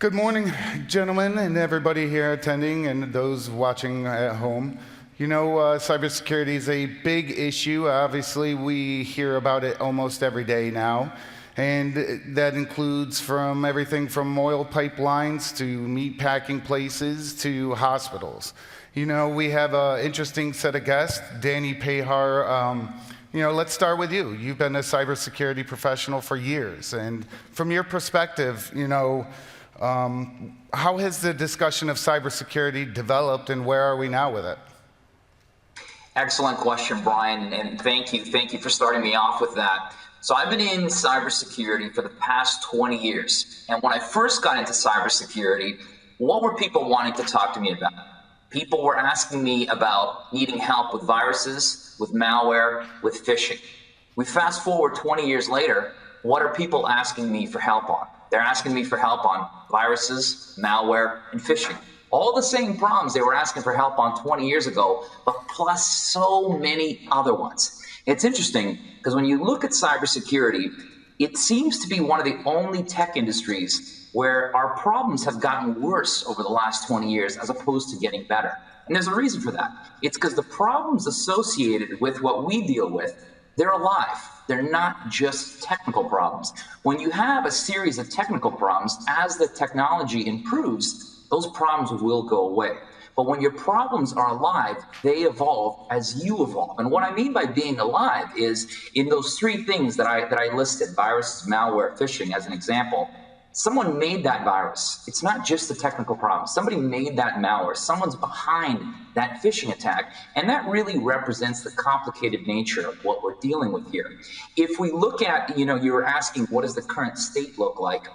Good morning, gentlemen, and everybody here attending and those watching at home. You know, cybersecurity is a big issue. Obviously, we hear about it almost every day now. And that includes from everything from oil pipelines to meat packing places to hospitals. You know, we have an interesting set of guests. Danny Pahar, let's start with you. You've been a cybersecurity professional for years. And from your perspective, how has the discussion of cybersecurity developed and where are we now with it? Excellent question, Brian, and thank you for starting me off with that. So I've been in cybersecurity for the past 20 years, and when I first got into cybersecurity, what were people wanting to talk to me about? People were asking me about needing help with viruses, with malware, with phishing. We fast forward 20 years later, what are people asking me for help on? They're asking me for help on viruses, malware, and phishing. All the same problems they were asking for help on 20 years ago, but plus so many other ones. It's interesting because when you look at cybersecurity, it seems to be one of the only tech industries where our problems have gotten worse over the last 20 years as opposed to getting better. And there's a reason for that. It's because the problems associated with what we deal with, they're alive. They're not just technical problems. When you have a series of technical problems, as the technology improves, those problems will go away. But when your problems are alive, they evolve as you evolve. And what I mean by being alive is in those three things that I listed, viruses, malware, phishing as an example, someone made that virus. It's not just a technical problem. Somebody made that malware. Someone's behind that phishing attack. And that really represents the complicated nature of what we're dealing with here. If we look at, you were asking, what does the current state look like?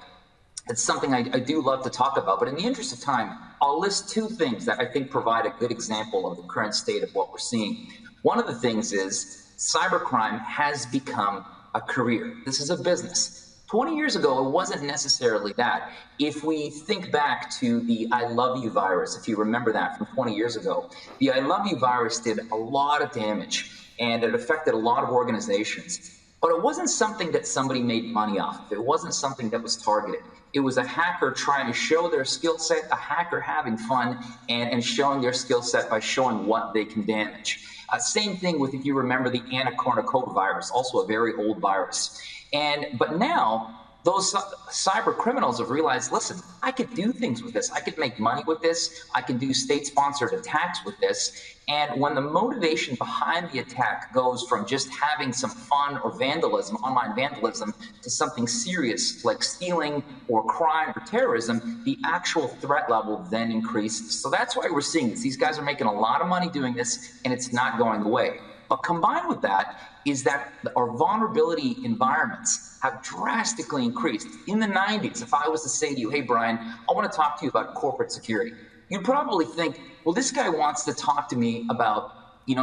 It's something I do love to talk about. But in the interest of time, I'll list two things that I think provide a good example of the current state of what we're seeing. One of the things is cybercrime has become a career. This is a business. 20 years ago, it wasn't necessarily that. If we think back to the I love you virus, if you remember that from 20 years ago, the I love you virus did a lot of damage and it affected a lot of organizations. But it wasn't something that somebody made money off of. It wasn't something that was targeted. It was a hacker trying to show their skill set, a hacker having fun and showing their skill set by showing what they can damage. Same thing with, if you remember, the anacornacova virus, also a very old virus. But now, those cyber criminals have realized, listen, I could do things with this. I could make money with this. I can do state-sponsored attacks with this. And when the motivation behind the attack goes from just having some fun or vandalism, online vandalism, to something serious like stealing or crime or terrorism, the actual threat level then increases. So that's why we're seeing this. These guys are making a lot of money doing this, and it's not going away. But combined with that is that our vulnerability environments have drastically increased. In the 90s, if I was to say to you, hey, Brian, I want to talk to you about corporate security, you'd probably think, well, this guy wants to talk to me about,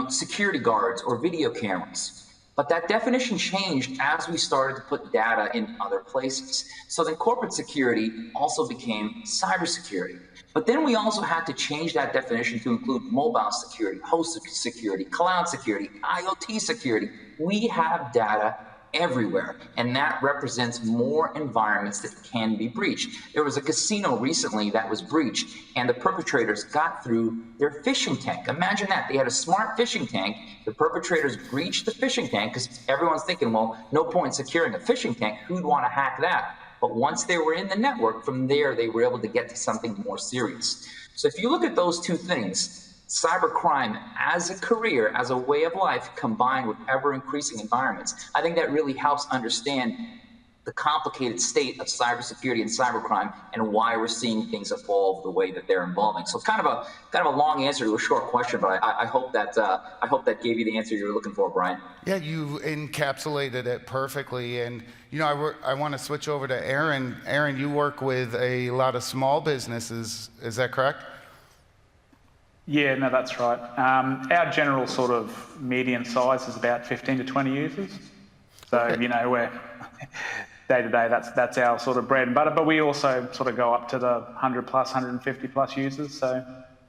security guards or video cameras. But that definition changed as we started to put data in other places. So then corporate security also became cybersecurity. But then we also had to change that definition to include mobile security, host security, cloud security, IoT security. We have data everywhere, and that represents more environments that can be breached. There was a casino recently that was breached, and the perpetrators got through their phishing tank. Imagine that. They had a smart phishing tank. The perpetrators breached the phishing tank because everyone's thinking, well, no point securing a phishing tank. Who'd want to hack that? But once they were in the network, from there, they were able to get to something more serious. So if you look at those two things, cybercrime as a career, as a way of life, combined with ever-increasing environments, I think that really helps understand the complicated state of cybersecurity and cybercrime and why we're seeing things evolve the way that they're evolving. So kind of a long answer to a short question, but I hope that gave you the answer you were looking for, Brian. Yeah, you encapsulated it perfectly. And I want to switch over to Aaron. Aaron, you work with a lot of small businesses. Is that correct? Yeah, no, that's right. Our general sort of median size is about 15 to 20 users. So, Okay. We're day to day, that's our sort of bread and butter, but we also sort of go up to the 100 plus, 150 plus users. So,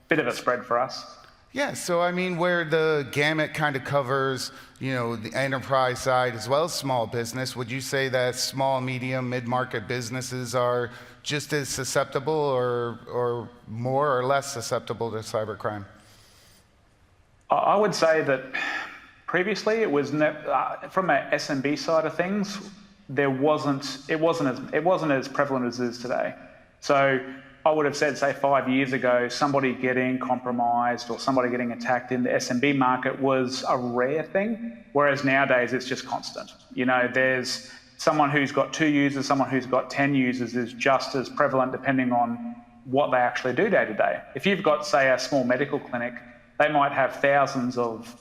bit of a spread for us. Yeah, so I mean, where the gamut kind of covers, the enterprise side as well as small business, would you say that small, medium, mid-market businesses are just as susceptible or more or less susceptible to cybercrime? I would say that previously it was from an SMB side of things, it wasn't as prevalent as it is today. So I would have said, say 5 years ago, somebody getting compromised or somebody getting attacked in the SMB market was a rare thing, whereas nowadays it's just constant. There's someone who's got 2 users, someone who's got 10 users is just as prevalent depending on what they actually do day to day. If you've got, say, a small medical clinic, they might have thousands of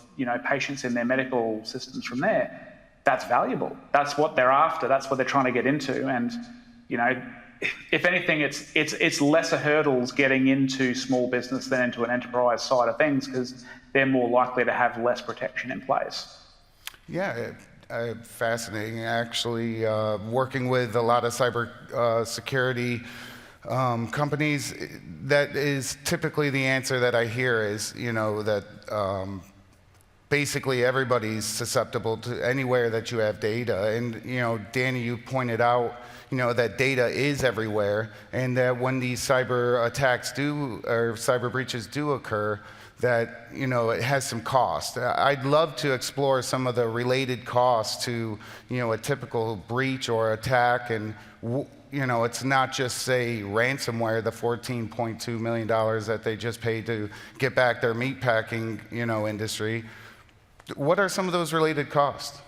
patients in their medical systems from there. That's valuable. That's what they're after. That's what they're trying to get into. And if anything, it's lesser hurdles getting into small business than into an enterprise side of things because they're more likely to have less protection in place. Yeah, fascinating. Actually, working with a lot of cyber security companies, that is typically the answer that I hear is, that basically everybody's susceptible to anywhere that you have data. And, Danny, you pointed out, that data is everywhere, and that when these cyber attacks or cyber breaches do occur, that, it has some cost. I'd love to explore some of the related costs to, a typical breach or attack, and it's not just, say, ransomware, the $14.2 million that they just paid to get back their meatpacking, industry. What are some of those related costs?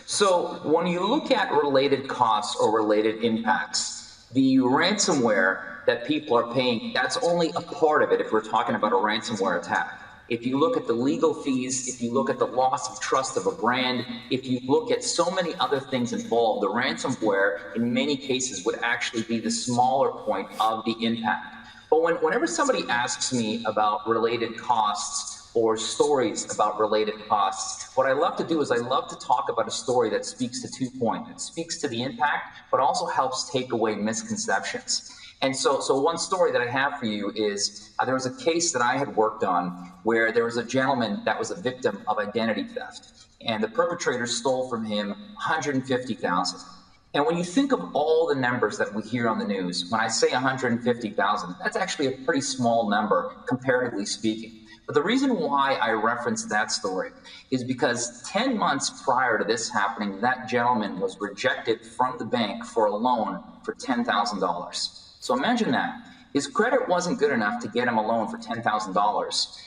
So when you look at related costs or related impacts, the ransomware that people are paying, that's only a part of it if we're talking about a ransomware attack. If you look at the legal fees, if you look at the loss of trust of a brand, if you look at so many other things involved, the ransomware in many cases would actually be the smaller point of the impact. But whenever somebody asks me about related costs or stories about related costs, what I love to do is I love to talk about a story that speaks to 2 points. It speaks to the impact, but also helps take away misconceptions. And so one story that I have for you is there was a case that I had worked on where there was a gentleman that was a victim of identity theft, and the perpetrator stole from him $150,000. And when you think of all the numbers that we hear on the news, when I say 150,000, that's actually a pretty small number, comparatively speaking. But the reason why I referenced that story is because 10 months prior to this happening, that gentleman was rejected from the bank for a loan for $10,000. So imagine that. His credit wasn't good enough to get him a loan for $10,000,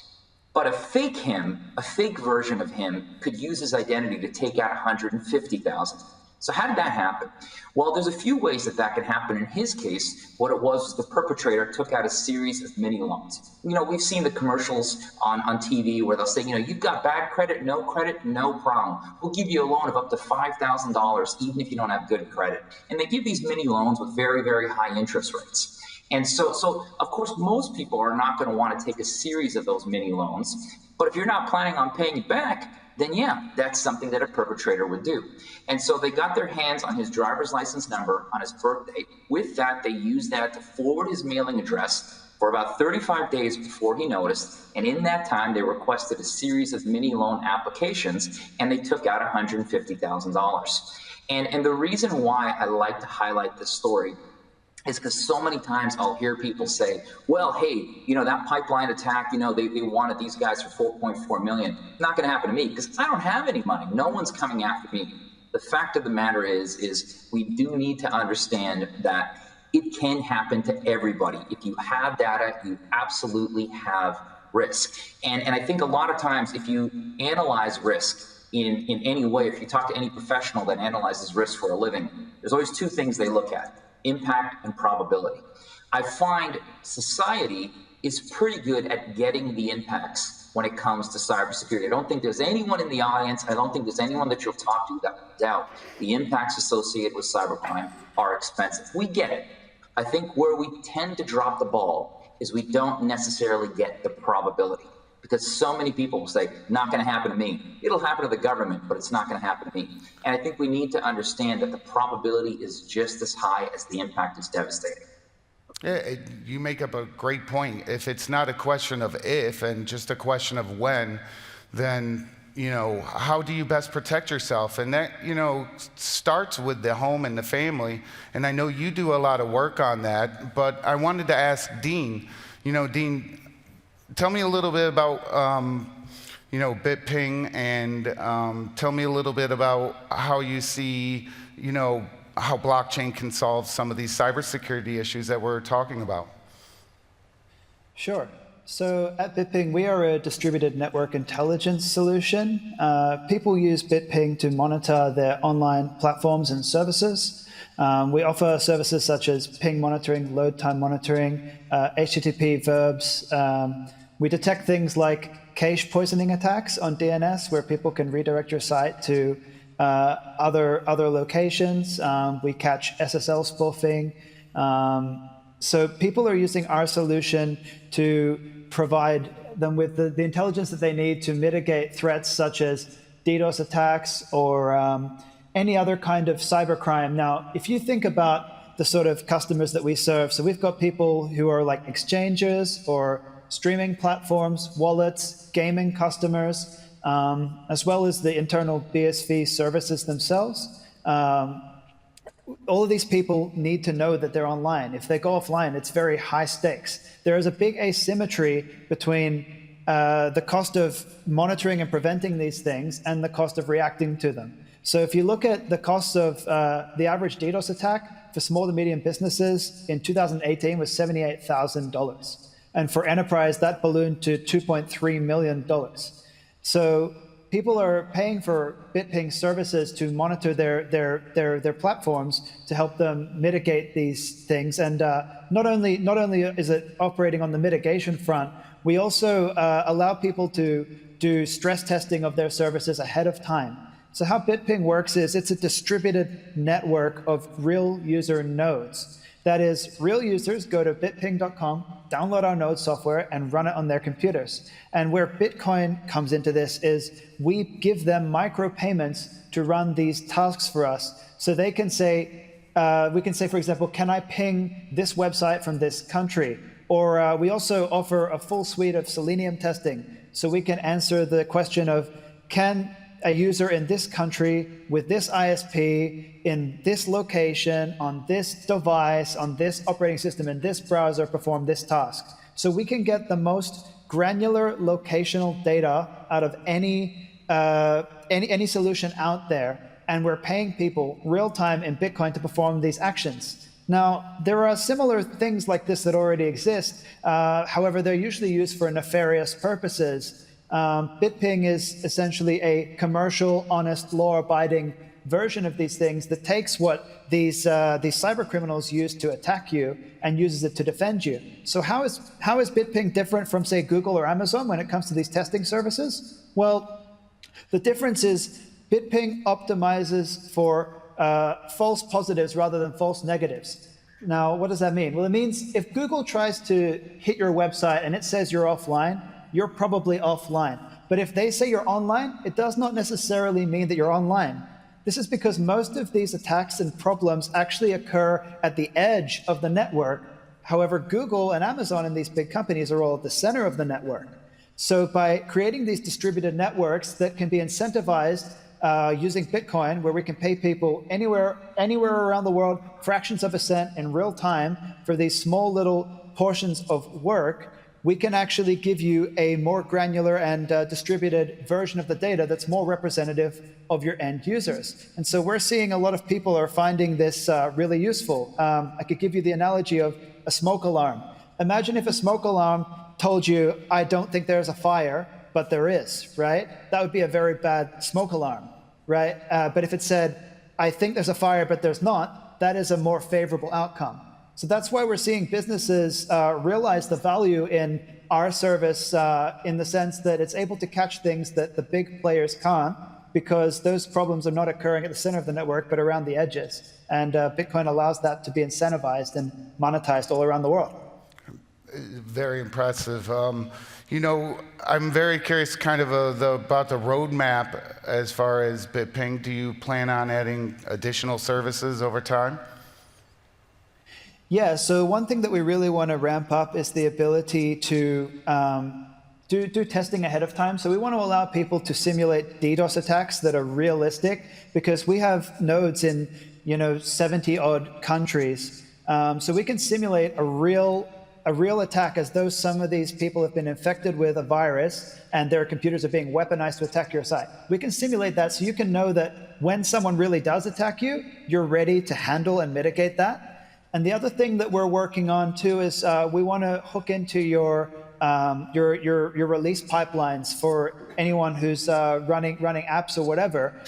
but a fake version of him could use his identity to take out $150,000. So how did that happen? Well, there's a few ways that can happen. In his case, what it was the perpetrator took out a series of mini loans. We've seen the commercials on TV where they'll say, you've got bad credit, no problem. We'll give you a loan of up to $5,000 even if you don't have good credit. And they give these mini loans with very, very high interest rates. And so of course, most people are not going to want to take a series of those mini loans. But if you're not planning on paying it back, then yeah, that's something that a perpetrator would do. And so they got their hands on his driver's license number on his birthday. With that, they used that to forward his mailing address for about 35 days before he noticed. And in that time, they requested a series of mini loan applications, and they took out $150,000. And the reason why I like to highlight this story is because so many times I'll hear people say, well, hey, that pipeline attack, they wanted these guys for $4.4 million. Not going to happen to me because I don't have any money. No one's coming after me. The fact of the matter is we do need to understand that it can happen to everybody. If you have data, you absolutely have risk. And I think a lot of times if you analyze risk in any way, if you talk to any professional that analyzes risk for a living, there's always 2 things they look at: impact and probability. I find society is pretty good at getting the impacts when it comes to cybersecurity. I don't think there's anyone in the audience, I don't think there's anyone that you'll talk to that will doubt the impacts associated with cybercrime are expensive. We get it. I think where we tend to drop the ball is we don't necessarily get the probability, because so many people will say, not going to happen to me. It'll happen to the government, but it's not going to happen to me. And I think we need to understand that the probability is just as high as the impact is devastating. Yeah, you make up a great point. If it's not a question of if and just a question of when, then how do you best protect yourself? And that starts with the home and the family. And I know you do a lot of work on that. But I wanted to ask Dean. Dean, tell me a little bit about BitPing, and tell me a little bit about how you see how blockchain can solve some of these cybersecurity issues that we're talking about. Sure. So at BitPing, we are a distributed network intelligence solution. People use BitPing to monitor their online platforms and services. We offer services such as ping monitoring, load time monitoring, HTTP verbs. We detect things like cache poisoning attacks on DNS, where people can redirect your site to other locations. We catch SSL spoofing. So people are using our solution to provide them with the intelligence that they need to mitigate threats such as DDoS attacks or any other kind of cybercrime. Now, if you think about the sort of customers that we serve, so we've got people who are like exchanges or streaming platforms, wallets, gaming customers, as well as the internal BSV services themselves. All of these people need to know that they're online. If they go offline, it's very high stakes. There is a big asymmetry between the cost of monitoring and preventing these things and the cost of reacting to them. So if you look at the costs of the average DDoS attack for small to medium businesses in 2018 was $78,000. And for enterprise, that ballooned to $2.3 million. So people are paying for BitPing services to monitor their platforms to help them mitigate these things. And not only is it operating on the mitigation front, we also allow people to do stress testing of their services ahead of time. So how BitPing works is it's a distributed network of real user nodes. That is, real users go to bitping.com, download our node software, and run it on their computers. And where Bitcoin comes into this is we give them micropayments to run these tasks for us. So they can say, we can say, for example, can I ping this website from this country? Or we also offer a full suite of Selenium testing. So we can answer the question of, can a user in this country with this ISP in this location on this device on this operating system in this browser perform this task? So we can get the most granular locational data out of any solution out there, and we're paying people real time in Bitcoin to perform these actions. Now, there are similar things like this that already exist. However, they're usually used for nefarious purposes. BitPing is essentially a commercial, honest, law-abiding version of these things that takes what these cyber criminals use to attack you and uses it to defend you. So how is BitPing different from, say, Google or Amazon when it comes to these testing services? Well, the difference is BitPing optimizes for false positives rather than false negatives. Now, what does that mean? Well, it means if Google tries to hit your website and it says you're offline, you're probably offline. But if they say you're online, it does not necessarily mean that you're online. This is because most of these attacks and problems actually occur at the edge of the network. However, Google and Amazon and these big companies are all at the center of the network. So by creating these distributed networks that can be incentivized using Bitcoin, where we can pay people anywhere around the world, fractions of a cent in real time for these small little portions of work, we can actually give you a more granular and distributed version of the data that's more representative of your end users. And so we're seeing a lot of people are finding this really useful. I could give you the analogy of a smoke alarm. Imagine if a smoke alarm told you, I don't think there's a fire, but there is, right? That would be a very bad smoke alarm, right? But if it said, I think there's a fire, but there's not, that is a more favorable outcome. So that's why we're seeing businesses realize the value in our service in the sense that it's able to catch things that the big players can't, because those problems are not occurring at the center of the network, but around the edges. And Bitcoin allows that to be incentivized and monetized all around the world. Very impressive. I'm very curious kind of about the roadmap as far as BitPing. Do you plan on adding additional services over time? Yeah, so one thing that we really want to ramp up is the ability to do testing ahead of time. So we want to allow people to simulate DDoS attacks that are realistic, because we have nodes in 70 odd countries. So we can simulate a real attack as though some of these people have been infected with a virus and their computers are being weaponized to attack your site. We can simulate that so you can know that when someone really does attack you, you're ready to handle and mitigate that. And the other thing that we're working on too is we want to hook into your release pipelines for anyone who's running apps or whatever.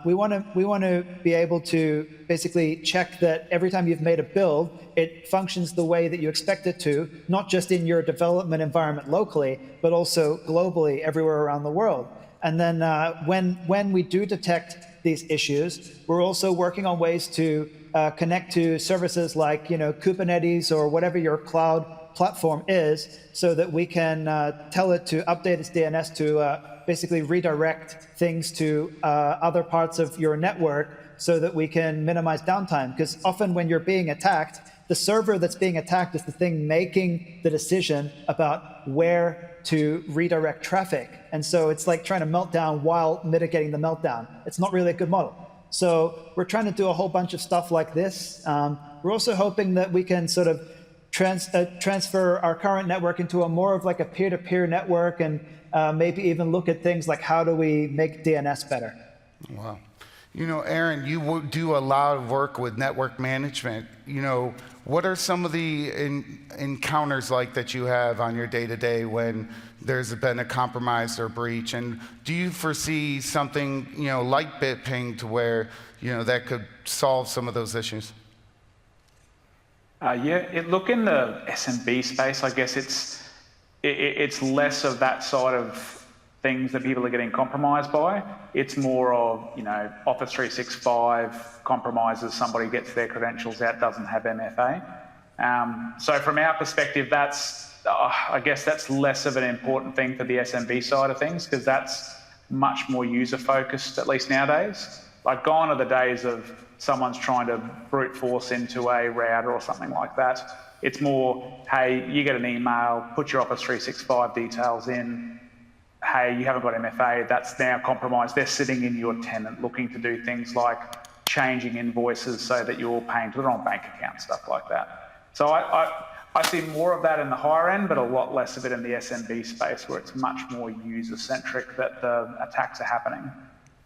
We want to be able to basically check that every time you've made a build, it functions the way that you expect it to, not just in your development environment locally, but also globally everywhere around the world. And then when we do detect these issues, we're also working on ways to connect to services like Kubernetes or whatever your cloud platform is, so that we can tell it to update its DNS to basically redirect things to other parts of your network, so that we can minimize downtime. Because often when you're being attacked, the server that's being attacked is the thing making the decision about where to redirect traffic. And so it's like trying to melt down while mitigating the meltdown. It's not really a good model. So we're trying to do a whole bunch of stuff like this. We're also hoping that we can sort of transfer our current network into a more of like a peer-to-peer network, and maybe even look at things like how do we make DNS better. Wow. Aaron, you do a lot of work with network management. What are some of the encounters like that you have on your day-to-day when there's been a compromise or breach? And do you foresee something, like BitPing to where, that could solve some of those issues? Look, in the SMB space, I guess it's less of that sort of things that people are getting compromised by. It's more of, Office 365 compromises, somebody gets their credentials out, doesn't have MFA. So from our perspective, I guess that's less of an important thing for the SMB side of things, because that's much more user focused, at least nowadays. Like, gone are the days of someone's trying to brute force into a router or something like that. It's more, hey, you get an email, put your Office 365 details in. Hey, you haven't got MFA, that's now compromised. They're sitting in your tenant looking to do things like changing invoices so that you're paying to their own bank account, stuff like that. So I see more of that in the higher end, but a lot less of it in the SMB space, where it's much more user-centric that the attacks are happening.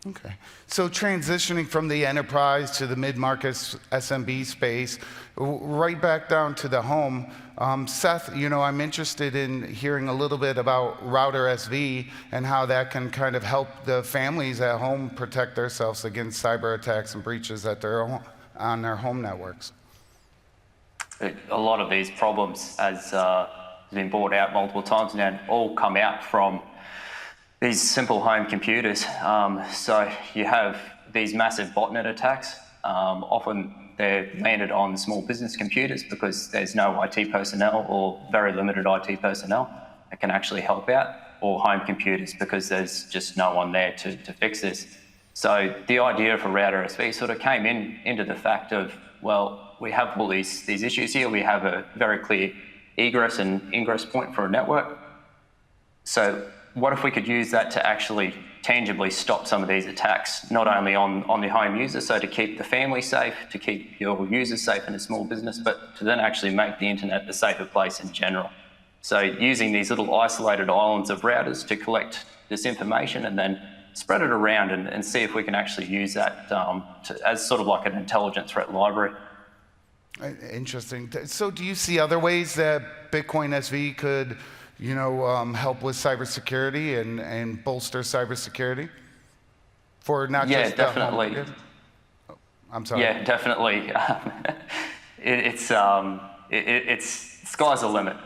Okay. So transitioning from the enterprise to the mid-market SMB space, right back down to the home, Seth, I'm interested in hearing a little bit about Router SV and how that can kind of help the families at home protect themselves against cyber attacks and breaches on their home networks. A lot of these problems, as has been brought out multiple times now, all come out from these simple home computers. So you have these massive botnet attacks. Often they're landed on small business computers because there's no IT personnel or very limited IT personnel that can actually help out, or home computers because there's just no one there to fix this. So the idea for Router SV sort of came into the fact of, well, we have all these issues here. We have a very clear egress and ingress point for a network. So what if we could use that to actually tangibly stop some of these attacks, not only on the home user, so to keep the family safe, to keep your users safe in a small business, but to then actually make the internet a safer place in general. So using these little isolated islands of routers to collect this information and then spread it around and see if we can actually use that as sort of like an intelligent threat library. Interesting. So do you see other ways that Bitcoin SV could help with cybersecurity and bolster cybersecurity for not just definitely. I'm sorry. Yeah, definitely. It's sky's the limit.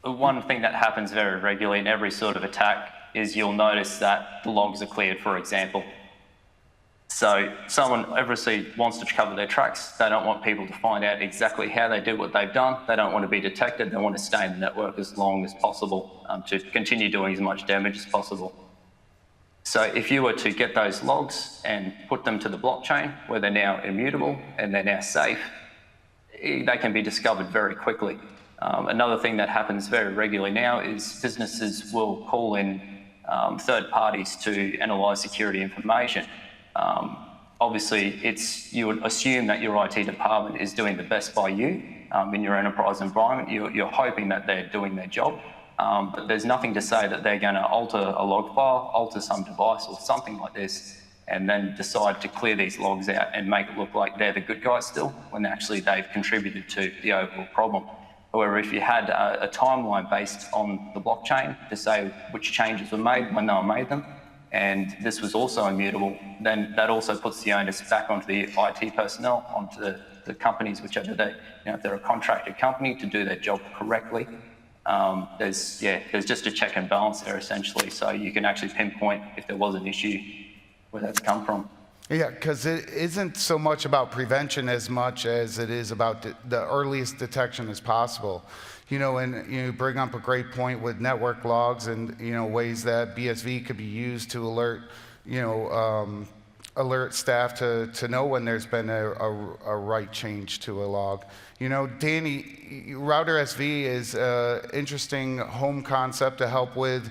One thing that happens very regularly in every sort of attack is you'll notice that the logs are cleared, for example. So someone obviously wants to cover their tracks. They don't want people to find out exactly how they did what they've done. They don't want to be detected. They want to stay in the network as long as possible to continue doing as much damage as possible. So if you were to get those logs and put them to the blockchain where they're now immutable and they're now safe, they can be discovered very quickly. Another thing that happens very regularly now is businesses will call in third parties to analyse security information. Obviously, you would assume that your IT department is doing the best by you in your enterprise environment. You're hoping that they're doing their job, but there's nothing to say that they're going to alter a log file, alter some device or something like this, and then decide to clear these logs out and make it look like they're the good guys still, when actually they've contributed to the overall problem. However, if you had a timeline based on the blockchain to say which changes were made, when they were made them, and this was also immutable, then that also puts the onus back onto the IT personnel, onto the companies, whichever if they're a contracted company, to do their job correctly. There's just a check and balance there essentially, so you can actually pinpoint if there was an issue where that's come from. Yeah, because it isn't so much about prevention as much as it is about the earliest detection as possible. And you bring up a great point with network logs and ways that BSV could be used to alert alert staff to know when there's been a right change to a log. Danny, Router SV is an interesting home concept to help with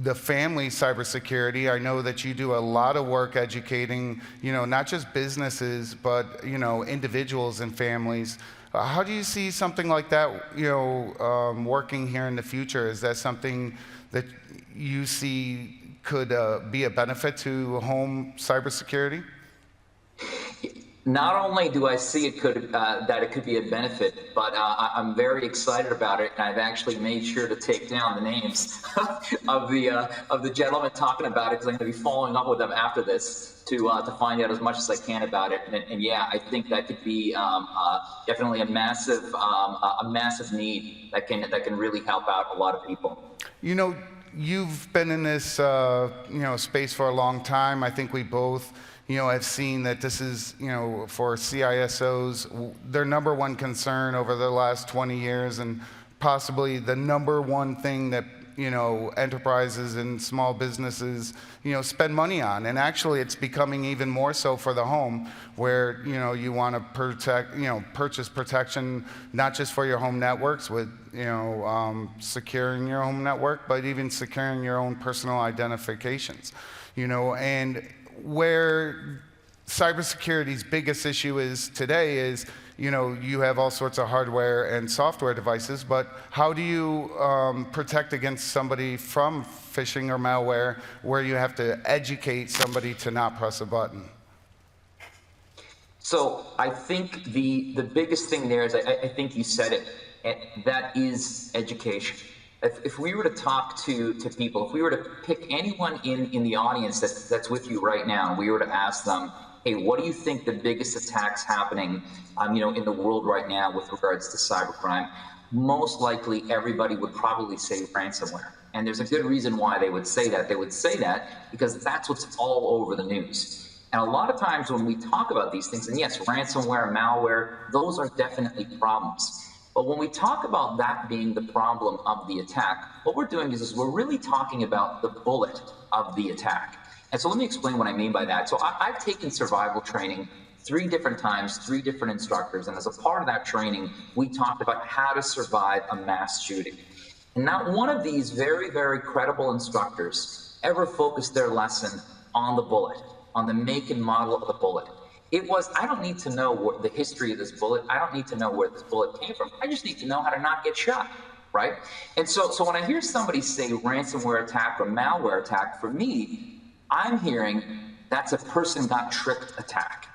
the family cybersecurity. I know that you do a lot of work educating, not just businesses, but, individuals and families. How do you see something like that, working here in the future? Is that something that you see could be a benefit to home cybersecurity? Not only do I see that it could be a benefit, but I'm very excited about it, and I've actually made sure to take down the names of the gentleman talking about it, because I'm going to be following up with them after this to find out as much as I can about it. And yeah, I think that could be definitely a massive need that can really help out a lot of people. You've been in this space for a long time. I think we both have seen that this is, for CISOs, their number one concern over the last 20 years, and possibly the number one thing that, enterprises and small businesses, spend money on. And actually, it's becoming even more so for the home, where, you want to purchase protection, not just for your home networks with, securing your home network, but even securing your own personal identifications, and where cybersecurity's biggest issue is today is, you have all sorts of hardware and software devices, but how do you protect against somebody from phishing or malware, where you have to educate somebody to not press a button? So I think the biggest thing there is, I think you said it, that is education. If we were to talk to people, if we were to pick anyone in the audience that's with you right now, we were to ask them, hey, what do you think the biggest attacks happening, in the world right now with regards to cybercrime? Most likely, everybody would probably say ransomware. And there's a good reason why they would say that. They would say that because that's what's all over the news. And a lot of times when we talk about these things, and yes, ransomware, malware, those are definitely problems. But when we talk about that being the problem of the attack, what we're doing is we're really talking about the bullet of the attack. And so let me explain what I mean by that. So I've taken survival training 3 different times, 3 different instructors, and as a part of that training, we talked about how to survive a mass shooting. And not one of these very, very credible instructors ever focused their lesson on the bullet, on the make and model of the bullet. It was, I don't need to know what the history of this bullet. I don't need to know where this bullet came from. I just need to know how to not get shot, right? And so when I hear somebody say ransomware attack or malware attack, for me, I'm hearing that's a person got tricked attack.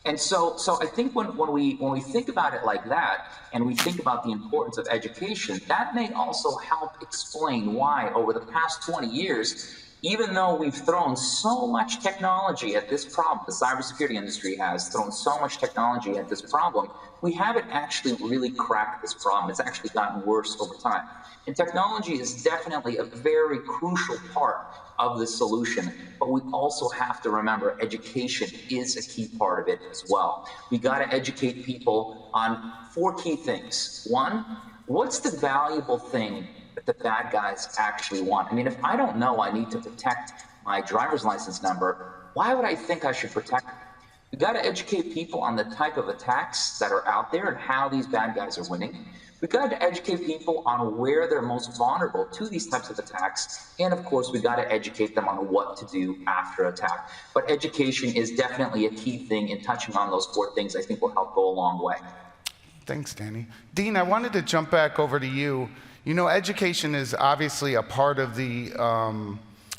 And so I think when we think about it like that, and we think about the importance of education, that may also help explain why over the past 20 years, even though we've thrown so much technology at this problem, the cybersecurity industry has thrown so much technology at this problem, we haven't actually really cracked this problem. It's actually gotten worse over time. And technology is definitely a very crucial part of the solution, but we also have to remember education is a key part of it as well. We got to educate people on 4 key things. 1, what's the valuable thing that the bad guys actually want? I mean, if I don't know I need to protect my driver's license number, why would I think I should protect it? We got to educate people on the type of attacks that are out there and how these bad guys are winning. We got to educate people on where they're most vulnerable to these types of attacks. And of course, we got to educate them on what to do after attack. But education is definitely a key thing, and touching on those 4 things I think will help go a long way. Thanks, Danny. Dean, I wanted to jump back over to you. You know, education is obviously a part of the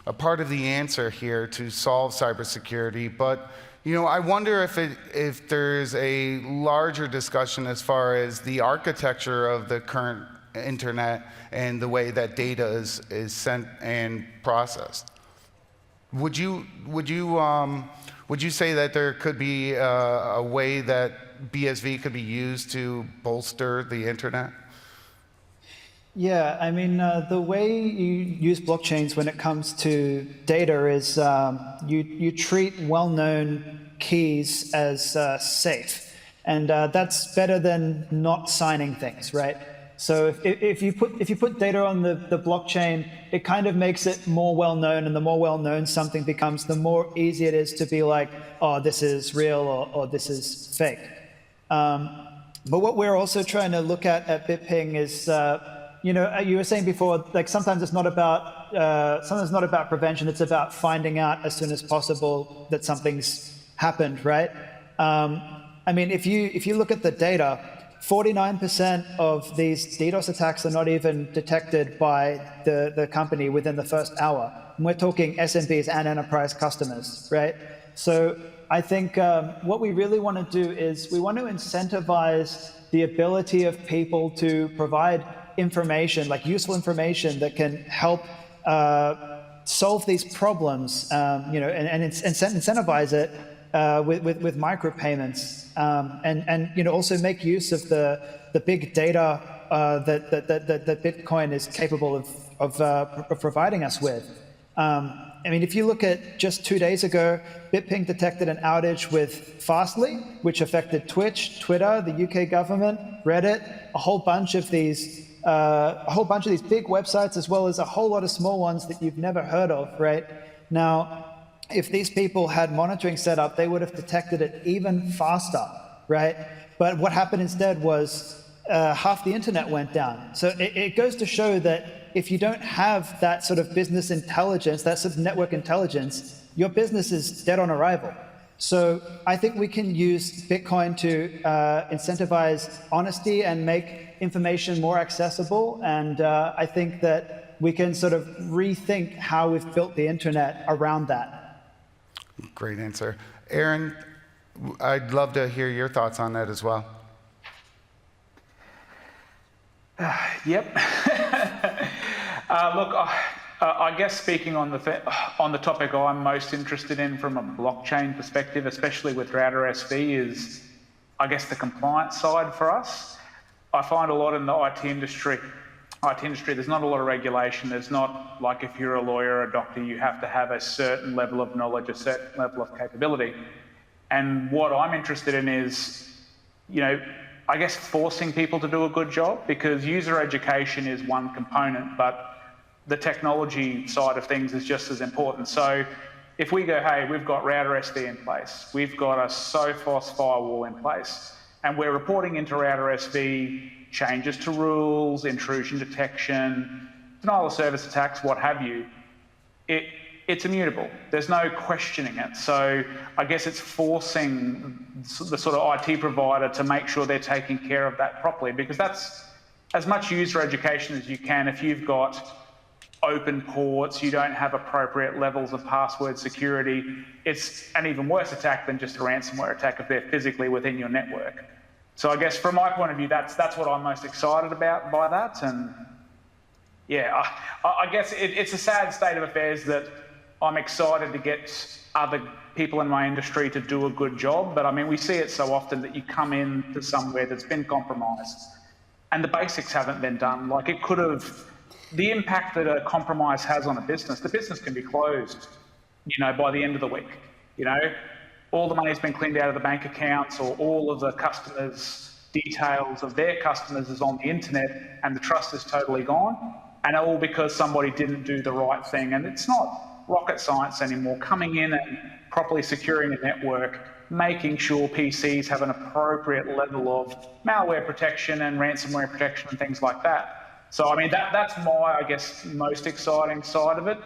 answer here to solve cybersecurity, but you know, I wonder if there's a larger discussion as far as the architecture of the current internet and the way that data is sent and processed. Would you say that there could be a way that BSV could be used to bolster the internet? Yeah, I mean, the way you use blockchains when it comes to data is you treat well-known keys as safe, and that's better than not signing things, right? So if you put data on the blockchain, it kind of makes it more well-known, and the more well-known something becomes, the more easy it is to be like, oh, this is real or this is fake. But what we're also trying to look at BitPing is, you know, you were saying before, like sometimes it's not about prevention. It's about finding out as soon as possible that something's happened, right? I mean, if you look at the data, 49% of these DDoS attacks are not even detected by the company within the first hour. And we're talking SMBs and enterprise customers, right? So I think what we really want to do is we want to incentivize the ability of people to provide information, like useful information that can help solve these problems, you know, and incentivize it with micropayments, and you know, also make use of the big data that Bitcoin is capable of providing us with. I mean, if you look at just 2 days ago, BitPing detected an outage with Fastly, which affected Twitch, Twitter, the UK government, Reddit, a whole bunch of these big websites, as well as a whole lot of small ones that you've never heard of, right? Now, if these people had monitoring set up, they would have detected it even faster, right? But what happened instead was half the internet went down. So it goes to show that if you don't have that sort of business intelligence, that sort of network intelligence, your business is dead on arrival. So I think we can use Bitcoin to incentivize honesty and make information more accessible. And I think that we can sort of rethink how we've built the internet around that. Great answer. Aaron, I'd love to hear your thoughts on that as well. Yep. Look, I guess speaking on the topic I'm most interested in from a blockchain perspective, especially with Router SV, is I guess the compliance side for us. I find a lot in the IT industry, there's not a lot of regulation. There's not like if you're a lawyer or a doctor, you have to have a certain level of knowledge, a certain level of capability. And what I'm interested in is, you know, I guess forcing people to do a good job, because user education is one component, but the technology side of things is just as important. So if we go, hey, we've got Router SD in place, we've got a Sophos firewall in place, and we're reporting into Router SV changes to rules, intrusion detection, denial of service attacks, what have you, it's immutable. There's no questioning it. So I guess it's forcing the sort of IT provider to make sure they're taking care of that properly, because that's as much user education as you can. If you've got open ports, you don't have appropriate levels of password security, it's an even worse attack than just a ransomware attack if they're physically within your network. So I guess from my point of view, that's what I'm most excited about by that. And yeah, I guess it's a sad state of affairs that I'm excited to get other people in my industry to do a good job. But I mean, we see it so often that you come into somewhere that's been compromised and the basics haven't been done. Like it could have, the impact that a compromise has on a business, the business can be closed, you know, by the end of the week, you know. All the money's been cleaned out of the bank accounts, or all of the customers' details of their customers is on the internet, and the trust is totally gone, and all because somebody didn't do the right thing. And it's not rocket science anymore. Coming in and properly securing a network, making sure PCs have an appropriate level of malware protection and ransomware protection and things like that. So, I mean, that's my, I guess, most exciting side of it,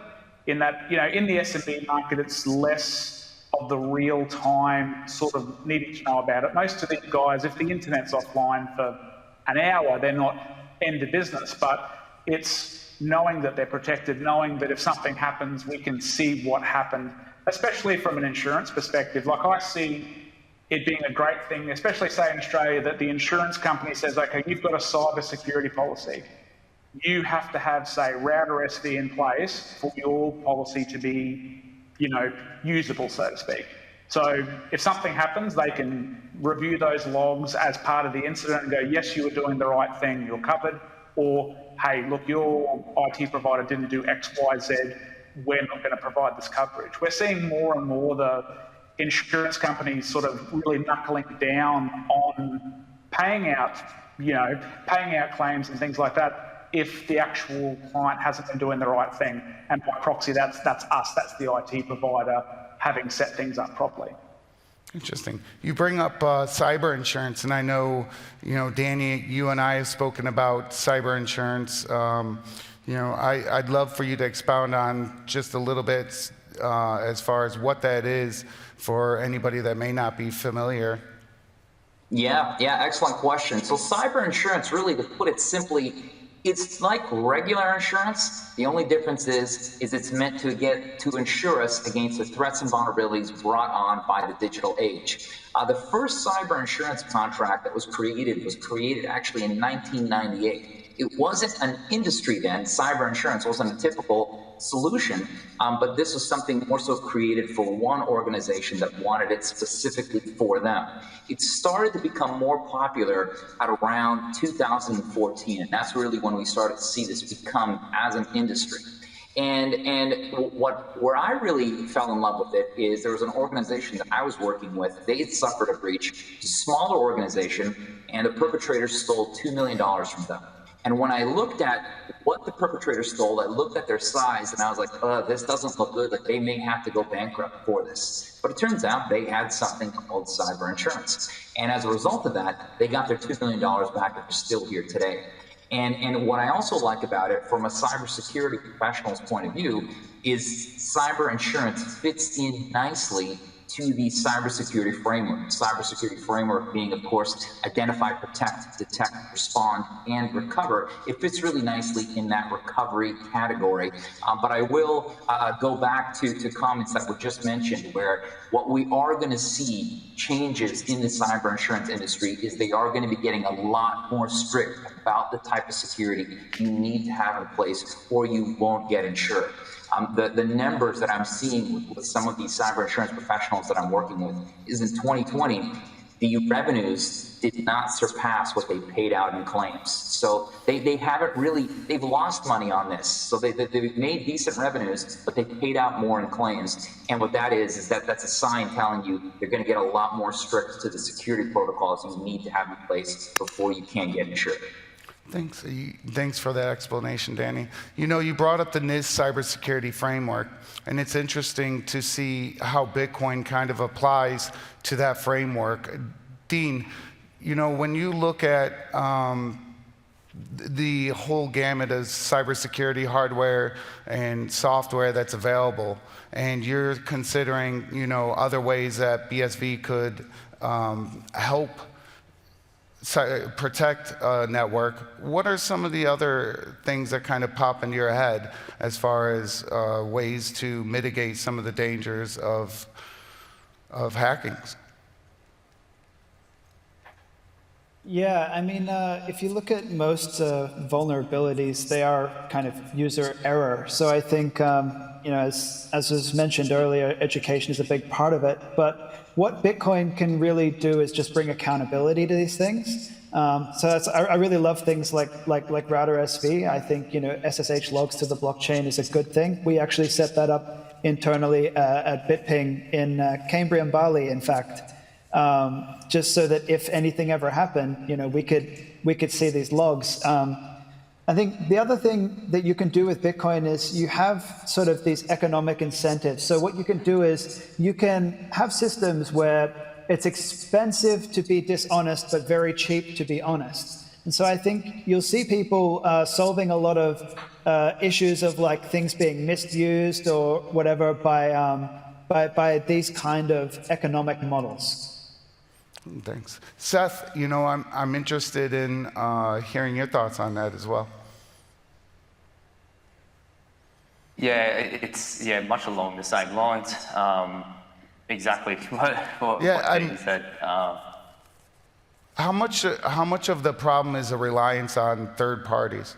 in that, in the SMB market, it's less of the real-time sort of needing to know about it. Most of these guys, if the internet's offline for an hour, they're not end of business, but it's knowing that they're protected, knowing that if something happens, we can see what happened, especially from an insurance perspective. Like, I see it being a great thing, especially say in Australia, that the insurance company says, okay, you've got a cyber security policy. You have to have, say, router SV in place for your policy to be, usable, so to speak. So if something happens, they can review those logs as part of the incident and go, yes, you were doing the right thing, you're covered. Or, hey, look, your IT provider didn't do X, Y, Z, we're not going to provide this coverage. We're seeing more and more the insurance companies sort of really knuckling down on paying out claims and things like that if the actual client hasn't been doing the right thing. And by proxy, that's us, that's the IT provider having set things up properly. Interesting. You bring up cyber insurance, and I know, Danny, you and I have spoken about cyber insurance. I'd love for you to expound on just a little bit as far as what that is for anybody that may not be familiar. Yeah, excellent question. So cyber insurance, really, to put it simply, it's like regular insurance. The only difference is it's meant to insure us against the threats and vulnerabilities brought on by the digital age. The first cyber insurance contract that was created actually in 1998. It wasn't an industry then. Cyber insurance wasn't a typical solution, but this was something more so created for one organization that wanted it specifically for them. It started to become more popular at around 2014, and that's really when we started to see this become as an industry. And where I really fell in love with it is there was an organization that I was working with. They had suffered a breach. It's a smaller organization, and the perpetrators stole $2 million from them. And when I looked at what the perpetrator stole, I looked at their size, and I was like, this doesn't look good. Like, they may have to go bankrupt for this. But it turns out they had something called cyber insurance. And as a result of that, they got their $2 million back, and they're still here today. And what I also like about it from a cybersecurity professional's point of view is cyber insurance fits in nicely to the cybersecurity framework. Cybersecurity framework being, of course, identify, protect, detect, respond, and recover. It fits really nicely in that recovery category. But I will go back to comments that were just mentioned, where what we are going to see changes in the cyber insurance industry is they are going to be getting a lot more strict about the type of security you need to have in place or you won't get insured. The numbers that I'm seeing with some of these cyber insurance professionals that I'm working with is in 2020, the revenues did not surpass what they paid out in claims. So they haven't really, they've lost money on this. So they've made decent revenues, but they paid out more in claims. And what that is that's a sign telling you they're going to get a lot more strict to the security protocols you need to have in place before you can get insured. Thanks for that explanation, Danny. You brought up the NIST cybersecurity framework, and it's interesting to see how Bitcoin kind of applies to that framework. Dean, when you look at the whole gamut of cybersecurity hardware and software that's available, and you're considering, other ways that BSV could help protect a network, what are some of the other things that kind of pop into your head as far as ways to mitigate some of the dangers of hacking? Yeah, I mean, if you look at most vulnerabilities, they are kind of user error. So I think, as was mentioned earlier, education is a big part of it. But what Bitcoin can really do is just bring accountability to these things. I really love things like router SV. I think SSH logs to the blockchain is a good thing. We actually set that up internally at BitPing in Cambrian, Bali, in fact. Just so that if anything ever happened, we could see these logs. I think the other thing that you can do with Bitcoin is you have sort of these economic incentives. So what you can do is you can have systems where it's expensive to be dishonest, but very cheap to be honest. And so I think you'll see people solving a lot of issues of like things being misused or whatever by these kind of economic models. Thanks. Seth, you know, I'm interested in hearing your thoughts on that as well. Yeah, it's much along the same lines. Exactly what Dean said. How much of the problem is a reliance on third parties?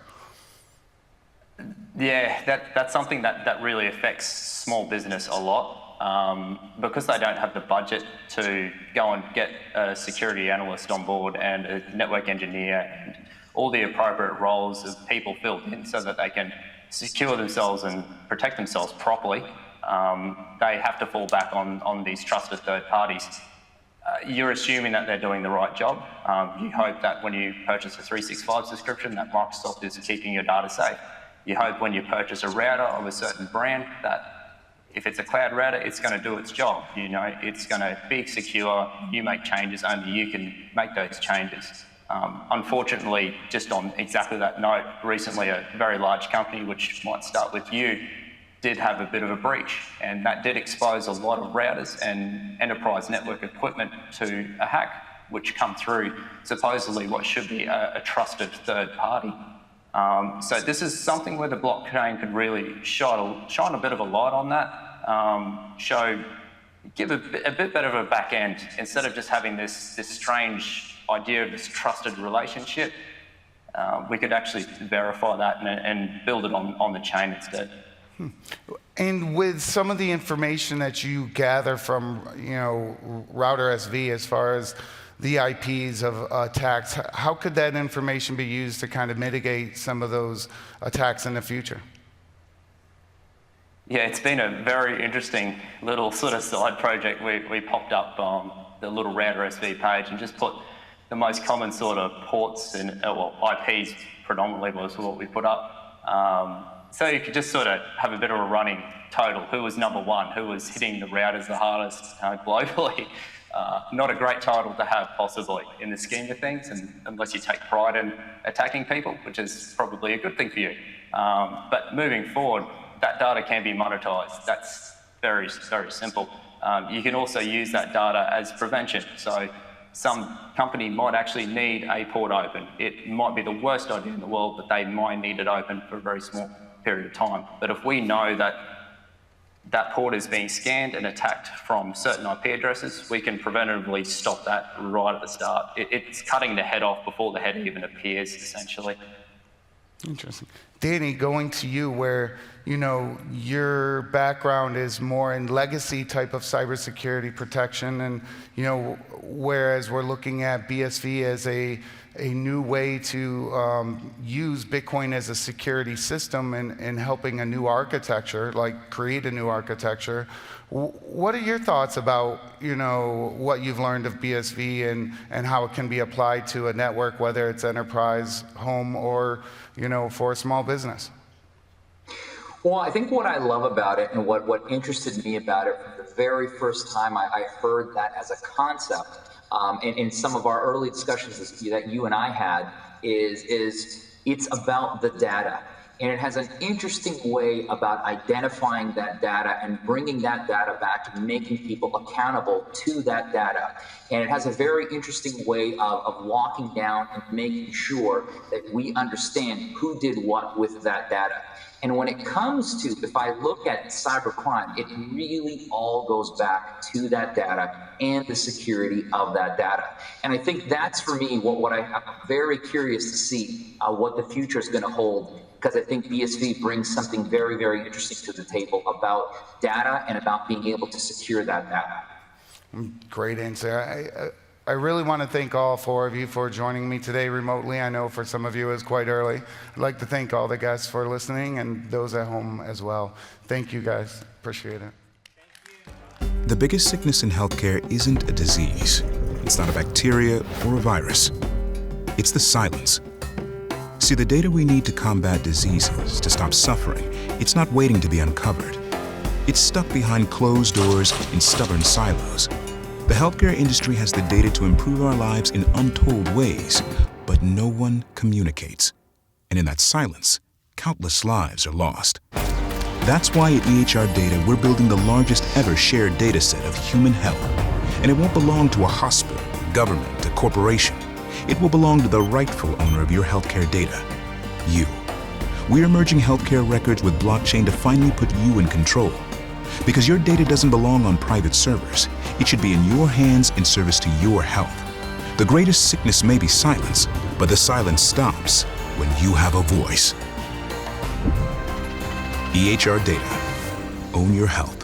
Yeah, that's something that really affects small business a lot. Because they don't have the budget to go and get a security analyst on board and a network engineer and all the appropriate roles of people filled in so that they can secure themselves and protect themselves properly, they have to fall back on these trusted third parties. You're assuming that they're doing the right job. You hope that when you purchase a 365 subscription that Microsoft is keeping your data safe. You hope when you purchase a router of a certain brand that if it's a cloud router, it's going to do its job. You know, it's going to be secure. You make changes, only you can make those changes. Unfortunately, just on exactly that note, recently a very large company, which might start with you, did have a bit of a breach, and that did expose a lot of routers and enterprise network equipment to a hack, which come through supposedly what should be a trusted third party. So this is something where the blockchain could really shine a bit of a light on that, give a bit better of a back end instead of just having this strange idea of this trusted relationship. We could actually verify that and build it on the chain instead. And with some of the information that you gather from, you know, Router SV as far as the IPs of attacks, how could that information be used to kind of mitigate some of those attacks in the future? Yeah, it's been a very interesting little sort of side project. We popped up the little Router SV page and just put the most common sort of ports and IPs predominantly was what we put up. So you could just sort of have a bit of a running total. Who was number one? Who was hitting the routers the hardest globally? Not a great title to have possibly in the scheme of things, and unless you take pride in attacking people, which is probably a good thing for you. But moving forward, that data can be monetized. That's very, very simple. You can also use that data as prevention. So some company might actually need a port open. It might be the worst idea in the world, but they might need it open for a very small period of time. But if we know that that port is being scanned and attacked from certain IP addresses, we can preventatively stop that right at the start. It's cutting the head off before the head even appears, essentially. Interesting. Danny, going to you, where, you know, your background is more in legacy type of cybersecurity protection, and, you know, whereas we're looking at BSV as a new way to use Bitcoin as a security system and helping a new architecture, like create a new architecture. What are your thoughts about, you know, what you've learned of BSV and how it can be applied to a network, whether it's enterprise, home, or, you know, for a small business? Well, I think what I love about it and what interested me about it from the very first time I heard that as a concept, in some of our early discussions that you and I had, is it's about the data. And it has an interesting way about identifying that data and bringing that data back and making people accountable to that data. And it has a very interesting way of walking down and making sure that we understand who did what with that data. And when it comes to, if I look at cybercrime, it really all goes back to that data and the security of that data. And I think that's, for me, what I'm very curious to see what the future is going to hold, because I think BSV brings something very, very interesting to the table about data and about being able to secure that data. Great answer. I really want to thank all four of you for joining me today remotely. I know for some of you it's quite early. I'd like to thank all the guests for listening and those at home as well. Thank you, guys. Appreciate it. The biggest sickness in healthcare isn't a disease. It's not a bacteria or a virus. It's the silence. see, the data we need to combat diseases, to stop suffering, it's not waiting to be uncovered. It's stuck behind closed doors in stubborn silos. The healthcare industry has the data to improve our lives in untold ways, but no one communicates. And in that silence, countless lives are lost. That's why at EHR Data, we're building the largest ever shared data set of human health. And it won't belong to a hospital, government, a corporation. It will belong to the rightful owner of your healthcare data, you. We're merging healthcare records with blockchain to finally put you in control. Because your data doesn't belong on private servers. It should be in your hands in service to your health. The greatest sickness may be silence, but the silence stops when you have a voice. EHR Data. Own your health.